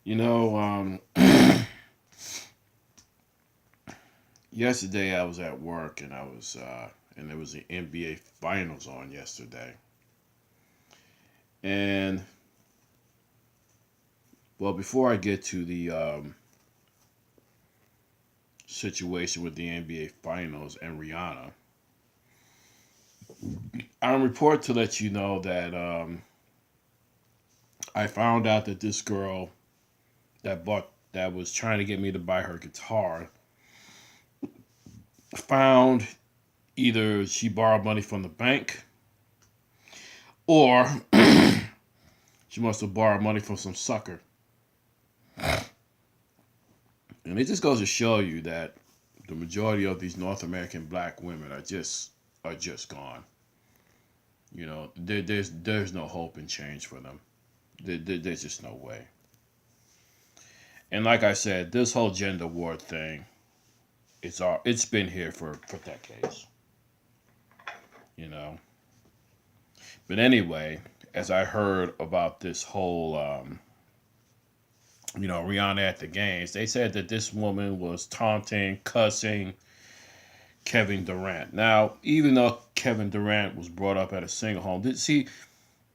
You know, yesterday I was at work and and there was the NBA Finals on yesterday. And well, before I get to the situation with the NBA Finals and Rihanna, I report to let you know that I found out that this girl that was trying to get me to buy her guitar found either she borrowed money from the bank or she must have borrowed money from some sucker. And it just goes to show you that the majority of these North American black women are just gone. You know, there's no hope and change for them. There's just no way. And like I said, this whole gender war thing, it's been here for decades. You know. But anyway, as I heard about this whole Rihanna at the games, they said that this woman was taunting, cussing Kevin Durant. Now, even though Kevin Durant was brought up at a single home, see,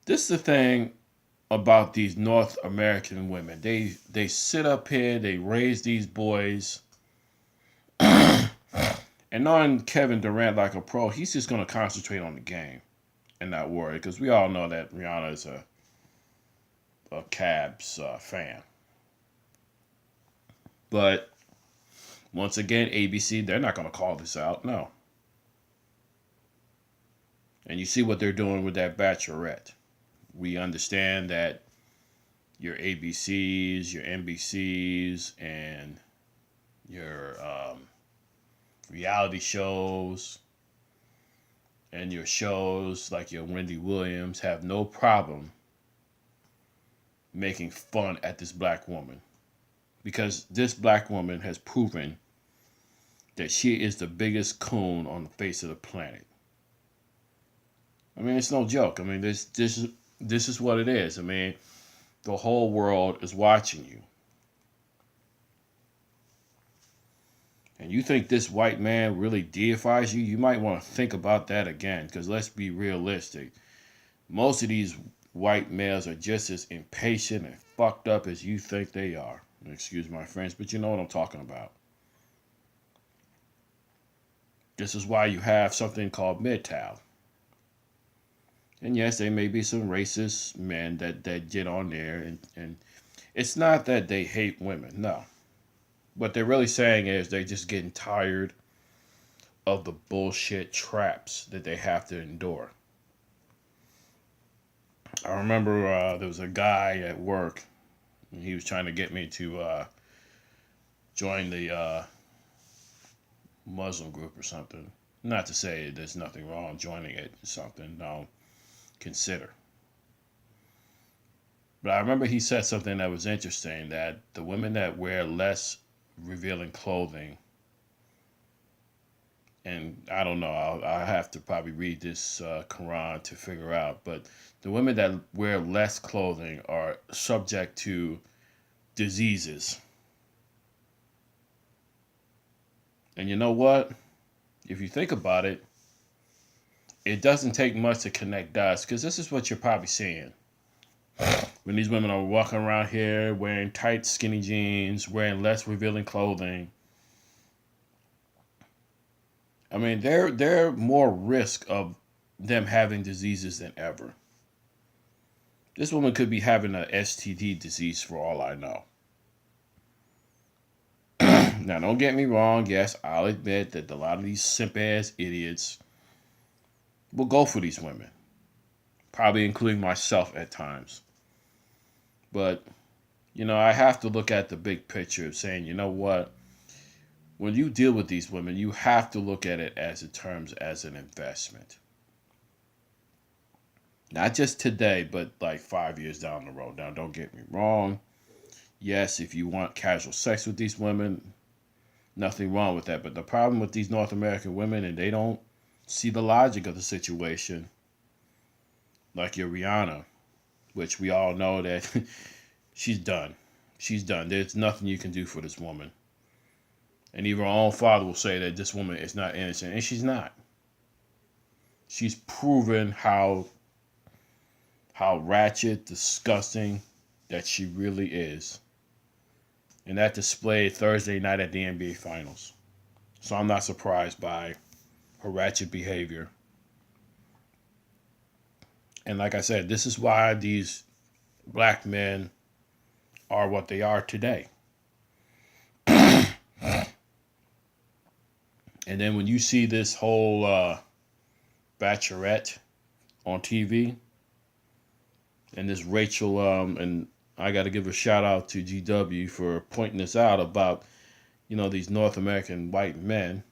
this is the thing about these North American women. They sit up here, they raise these boys, and knowing Kevin Durant like a pro, he's just gonna concentrate on the game and not worry because we all know that Rihanna is a Cavs fan. But once again, ABC, they're not gonna call this out, no. And you see what they're doing with that Bachelorette. We understand that your ABCs, your NBCs, and your reality shows and your shows like your Wendy Williams have no problem making fun at this black woman because this black woman has proven that she is the biggest coon on the face of the planet. I mean, it's no joke. I mean, this is what it is. I mean, the whole world is watching you. And you think this white man really deifies you, you might want to think about that again. Because let's be realistic. Most of these white males are just as impatient and fucked up as you think they are. Excuse my French, but you know what I'm talking about. This is why you have something called MGTOW. And yes, there may be some racist men that get on there. And it's not that they hate women, no. What they're really saying is they're just getting tired of the bullshit traps that they have to endure. I remember there was a guy at work, and he was trying to get me to join the Muslim group or something. Not to say there's nothing wrong joining it, something no consider. But I remember he said something that was interesting that the women that wear less revealing clothing, and I don't know, I'll have to probably read this Quran to figure out, but the women that wear less clothing are subject to diseases. And you know what? If you think about it, it doesn't take much to connect dots because this is what you're probably seeing. When these women are walking around here wearing tight, skinny jeans, wearing less revealing clothing, I mean, they're more risk of them having diseases than ever. This woman could be having a STD disease for all I know. Now, don't get me wrong. Yes, I'll admit that a lot of these simp ass idiots will go for these women, probably including myself at times. But, I have to look at the big picture of saying, you know what? When you deal with these women, you have to look at it as in terms as an investment. Not just today, but like 5 years down the road. Now, don't get me wrong. Yes, if you want casual sex with these women, nothing wrong with that. But the problem with these North American women, and they don't see the logic of the situation, like your Rihanna, which we all know that she's done. She's done. There's nothing you can do for this woman. And even her own father will say that this woman is not innocent, and she's not. She's proven how ratchet, disgusting that she really is. And that displayed Thursday night at the NBA Finals. So I'm not surprised by her ratchet behavior. And like I said, this is why these black men are what they are today. And then when you see this whole Bachelorette on TV, and this Rachel, and I got to give a shout out to GW for pointing this out about, these North American white men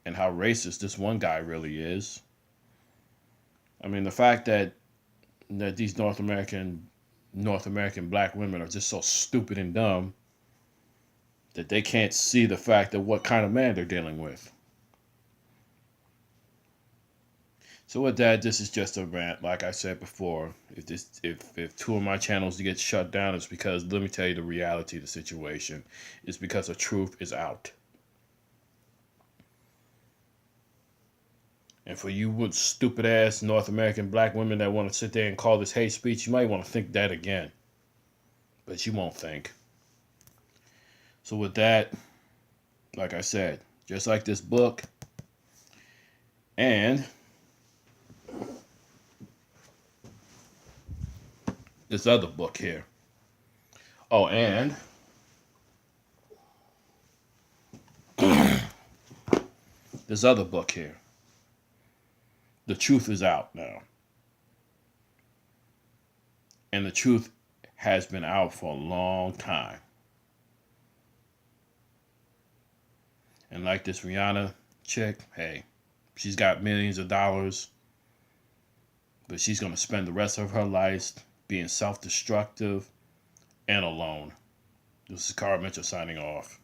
and how racist this one guy really is. I mean, the fact that these North American black women are just so stupid and dumb that they can't see the fact of what kind of man they're dealing with. So with that, this is just a rant. Like I said before, if two of my channels get shut down, it's because, let me tell you the reality of the situation. It's because the truth is out. And for you with stupid ass North American black women that want to sit there and call this hate speech, you might want to think that again. But you won't think. So with that, like I said, just like this book, and this other book here. Oh, and this other book here. The truth is out now. And the truth has been out for a long time. And like this Rihanna chick, hey, she's got millions of dollars, but she's going to spend the rest of her life being self-destructive and alone. This is Carl Mitchell signing off.